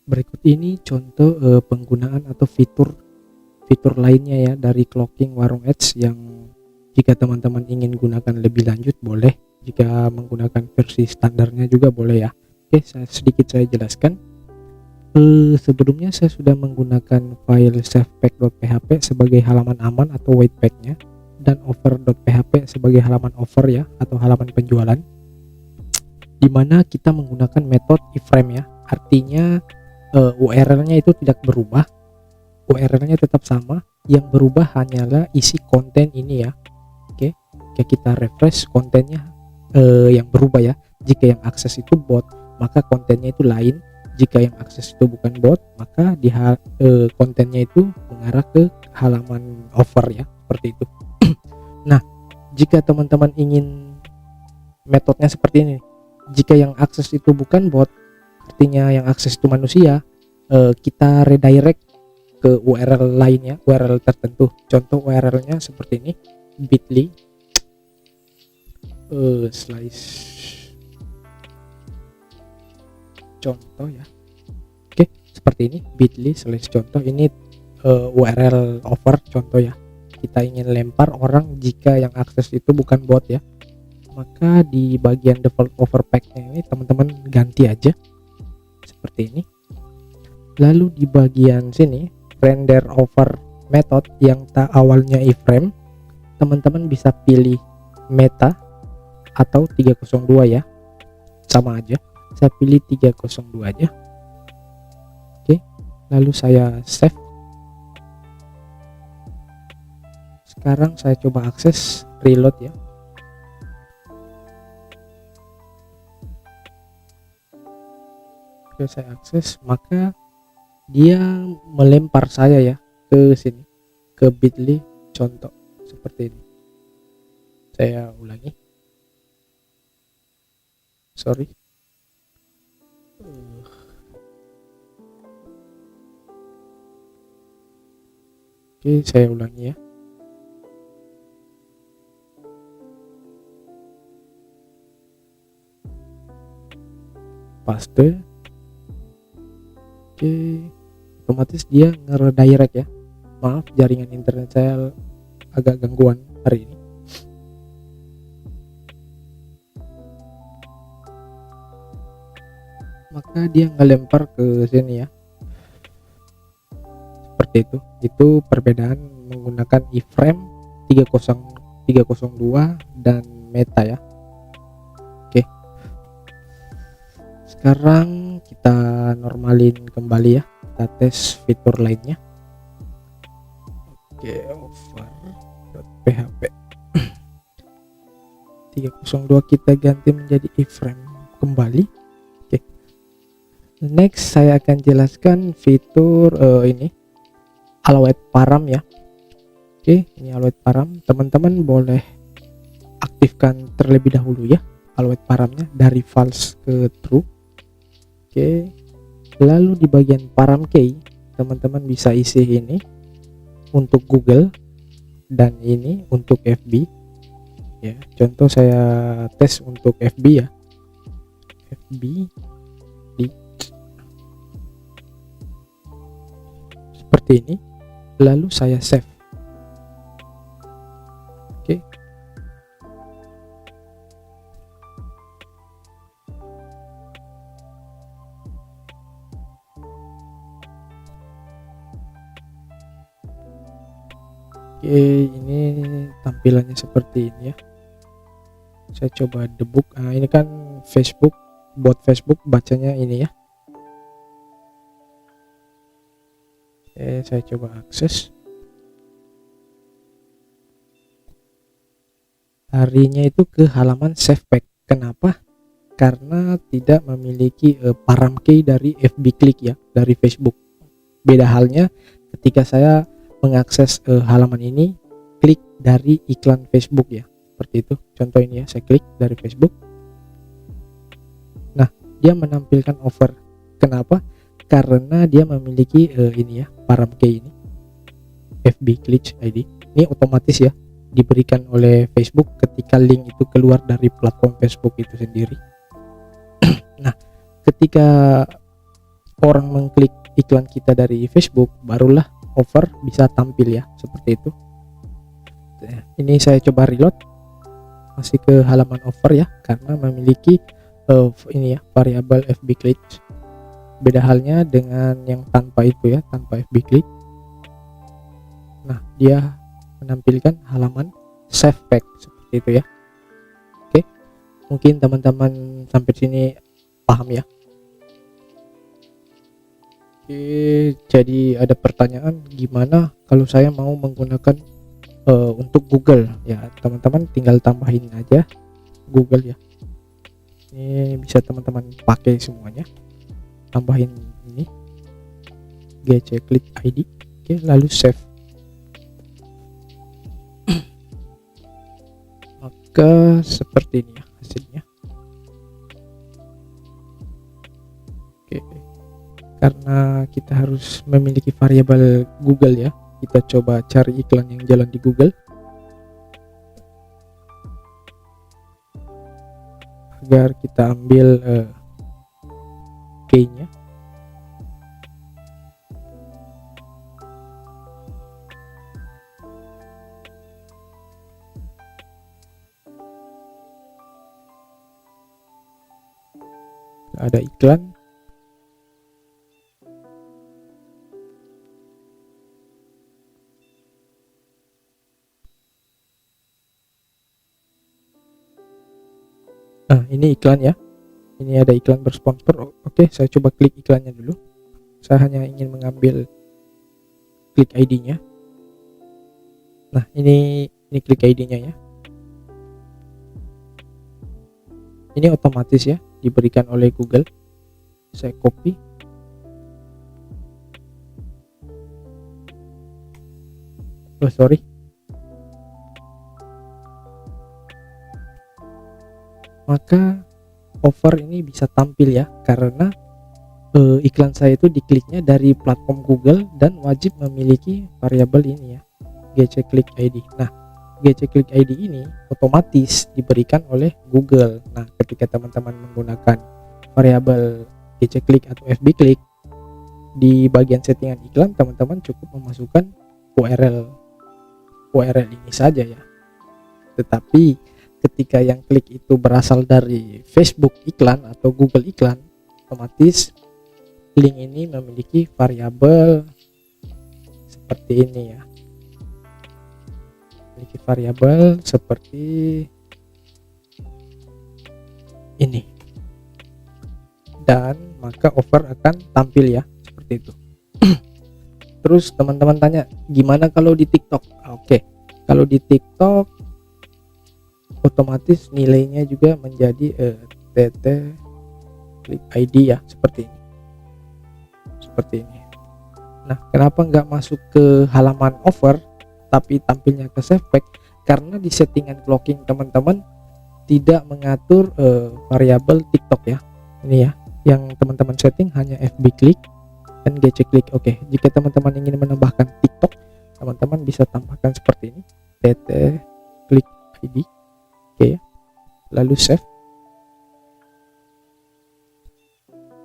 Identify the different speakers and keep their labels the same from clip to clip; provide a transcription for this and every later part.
Speaker 1: Berikut ini contoh penggunaan atau fitur lainnya ya dari clocking warung Ads yang jika teman-teman ingin gunakan lebih lanjut boleh, jika menggunakan versi standarnya juga boleh ya. Oke, saya jelaskan. Sebelumnya saya sudah menggunakan file savepack.php sebagai halaman aman atau white pack-nya, dan offer.php sebagai halaman offer ya atau halaman penjualan, di mana kita menggunakan metode iframe ya. Artinya URL-nya itu tidak berubah, URL-nya tetap sama, yang berubah hanyalah isi konten ini ya. Oke, kita refresh kontennya yang berubah ya. Jika yang akses itu bot, maka kontennya itu lain. Jika yang akses itu bukan bot, maka kontennya itu mengarah ke halaman offer ya, seperti itu. Nah, jika teman-teman ingin metodenya seperti ini, jika yang akses itu bukan bot, artinya yang akses itu manusia, kita redirect ke URL lainnya, URL tertentu. Contoh URL-nya seperti ini, bit.ly contoh ya. Oke, seperti ini, bit.ly contoh. Ini URL offer contoh ya. Kita ingin lempar orang jika yang akses itu bukan bot ya, maka di bagian default offer pack-nya ini teman-teman ganti aja seperti ini. Lalu di bagian sini render offer method yang awalnya iframe, teman-teman bisa pilih meta atau 302 ya, sama aja. Saya pilih 302 aja. Oke, lalu saya save. Sekarang saya coba akses, reload ya. Oke, saya akses, maka dia melempar saya ya ke sini, ke bit.ly contoh seperti ini. Saya ulangi, sorry. Oke, saya ulangi ya. Paste. Oke, otomatis dia nge-redirect ya. Maaf, jaringan internet saya agak gangguan hari ini. Maka dia ngelempar ke sini ya, seperti itu. Itu perbedaan menggunakan iframe 302 dan meta ya. Oke, sekarang kita normalin kembali ya, kita tes fitur lainnya. Oke, offer.php 302 kita ganti menjadi iframe kembali. Oke, next saya akan jelaskan fitur ini await param ya. Oke, ini await param, teman-teman boleh aktifkan terlebih dahulu ya await paramnya dari false ke true. Oke, lalu di bagian param key teman-teman bisa isi ini untuk Google dan ini untuk FB ya. Contoh saya tes untuk FB ya, FB seperti ini, lalu saya save. Oke, ini tampilannya seperti ini ya. Saya coba debug. Nah, ini kan Facebook, bot Facebook bacanya ini ya. Oke, saya coba akses. Larinya itu ke halaman SafePack. Kenapa? Karena tidak memiliki param key dari FB Click ya, dari Facebook. Beda halnya ketika saya mengakses halaman ini, klik dari iklan Facebook ya, seperti itu. Contoh ini ya, saya klik dari Facebook. Nah, dia menampilkan offer. Kenapa? Karena dia memiliki ini ya, param key ini, FB Click ID. Ini otomatis ya, diberikan oleh Facebook ketika link itu keluar dari platform Facebook itu sendiri. Nah, ketika orang mengklik iklan kita dari Facebook, barulah offer bisa tampil ya, seperti itu. Ini saya coba reload, masih ke halaman offer ya, karena memiliki ini ya, variabel FB click. Beda halnya dengan yang tanpa itu ya, tanpa FB click. Nah, dia menampilkan halaman save pack seperti itu ya. Oke, mungkin teman-teman sampai sini paham ya. Oke, jadi ada pertanyaan, gimana kalau saya mau menggunakan untuk Google ya? Teman-teman tinggal tambahin aja Google ya. Ini bisa teman-teman pakai semuanya. Tambahin ini GC Click ID. Oke, lalu save. Maka seperti ini ya hasilnya. Oke, karena kita harus memiliki variabel Google ya, kita coba cari iklan yang jalan di Google agar kita ambil key-nya. Ada iklan. Nah, ini iklan ya. Ini ada iklan bersponsor. Oke, saya coba klik iklannya dulu. Saya hanya ingin mengambil klik ID-nya. Nah, ini klik ID-nya ya. Ini otomatis ya, diberikan oleh Google. Saya copy. Oh, sorry. Maka offer ini bisa tampil ya, karena iklan saya itu dikliknya dari platform Google dan wajib memiliki variabel ini ya, GC Click ID. Nah, GC Click ID ini otomatis diberikan oleh Google. Nah, ketika teman-teman menggunakan variabel GC Click atau FB Click, di bagian settingan iklan teman-teman cukup memasukkan URL ini saja ya. Tetapi ketika yang klik itu berasal dari Facebook iklan atau Google iklan, otomatis link ini memiliki variabel seperti ini ya, memiliki variabel seperti ini, dan maka offer akan tampil ya seperti itu. Terus teman-teman tanya, gimana kalau di TikTok? Oke, kalau di TikTok otomatis nilainya juga menjadi TT Click ID ya, seperti ini. Nah, kenapa nggak masuk ke halaman offer tapi tampilnya ke save pack? Karena di settingan clocking teman-teman tidak mengatur variabel TikTok ya. Ini ya, yang teman-teman setting hanya FB Click dan GC Click. Oke, jika teman-teman ingin menambahkan TikTok, teman-teman bisa tambahkan seperti ini, TT Click ID. Oke ya, lalu save.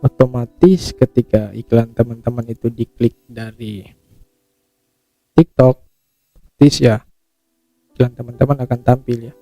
Speaker 1: Otomatis ketika iklan teman-teman itu diklik dari TikTok, otomatis ya iklan teman-teman akan tampil ya.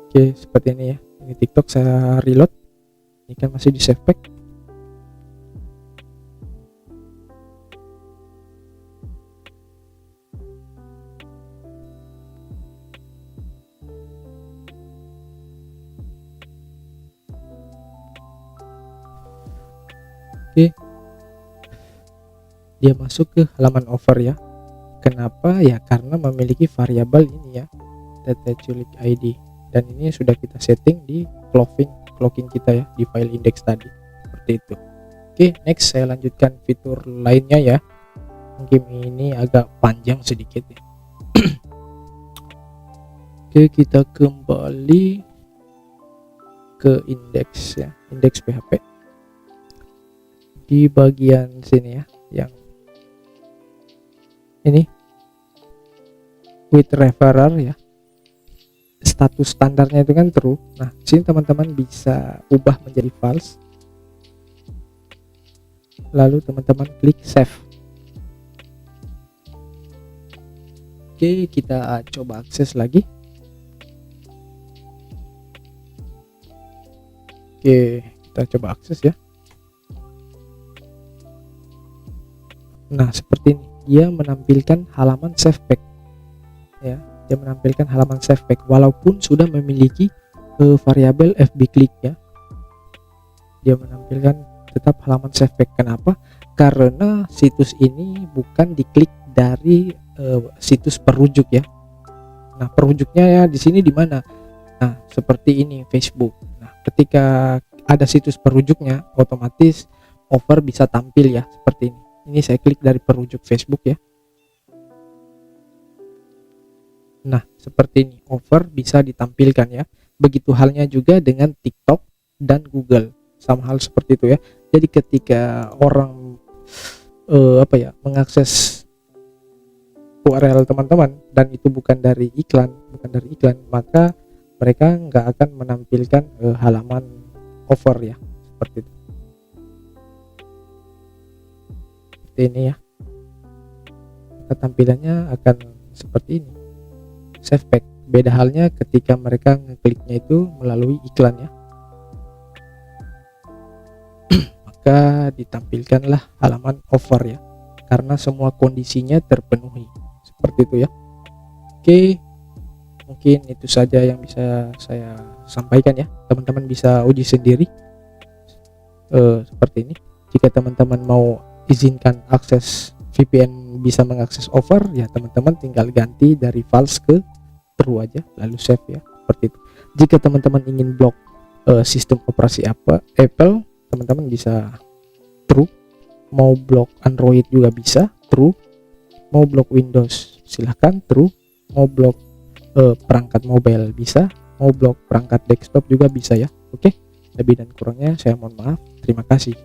Speaker 1: Oke, seperti ini ya. Ini TikTok, saya reload. Ini kan masih di save pack. Oke, dia masuk ke halaman offer ya. Kenapa ya? Karena memiliki variabel ini ya, TT-Click ID, dan ini sudah kita setting di clocking kita ya, di file index tadi, seperti itu. Oke, next saya lanjutkan fitur lainnya ya. Mungkin ini agak panjang sedikit ya. Oke, kita kembali ke indeks ya, indeks PHP. Di bagian sini ya, yang ini with referrer ya. status standarnya itu kan true. Nah, sini teman-teman bisa ubah menjadi false. Lalu teman-teman klik save. Oke, kita coba akses lagi. Oke, kita coba akses ya. Nah, seperti ini. Dia menampilkan halaman save back. Ya, dia menampilkan halaman save back walaupun sudah memiliki variabel FB click ya. Dia menampilkan tetap halaman save back. Kenapa? Karena situs ini bukan diklik dari situs perujuk ya. Nah, perujuknya ya di sini di mana? Nah, seperti ini Facebook. Nah, ketika ada situs perujuknya, otomatis offer bisa tampil ya seperti ini. Ini saya klik dari perujuk Facebook ya. Nah, seperti ini offer bisa ditampilkan ya. Begitu halnya juga dengan TikTok dan Google, sama hal seperti itu ya. Jadi ketika orang mengakses URL teman-teman dan itu bukan dari iklan, maka mereka nggak akan menampilkan halaman offer ya, seperti itu. Seperti ini ya. Maka tampilannya akan seperti ini. Save back. Beda halnya ketika mereka ngekliknya itu melalui iklan ya. Maka ditampilkanlah halaman offer ya. Karena semua kondisinya terpenuhi. Seperti itu ya. Oke. Mungkin itu saja yang bisa saya sampaikan ya. Teman-teman bisa uji sendiri. Seperti ini. Jika teman-teman mau izinkan akses VPN bisa mengakses offer ya, teman-teman tinggal ganti dari false ke true aja lalu save ya, seperti itu. Jika teman-teman ingin blok sistem operasi Apple, teman-teman bisa true. Mau blok Android juga bisa true. Mau blok Windows silahkan true. Mau blok perangkat mobile bisa. Mau blok perangkat desktop juga bisa ya. Oke, lebih dan kurangnya saya mohon maaf. Terima kasih.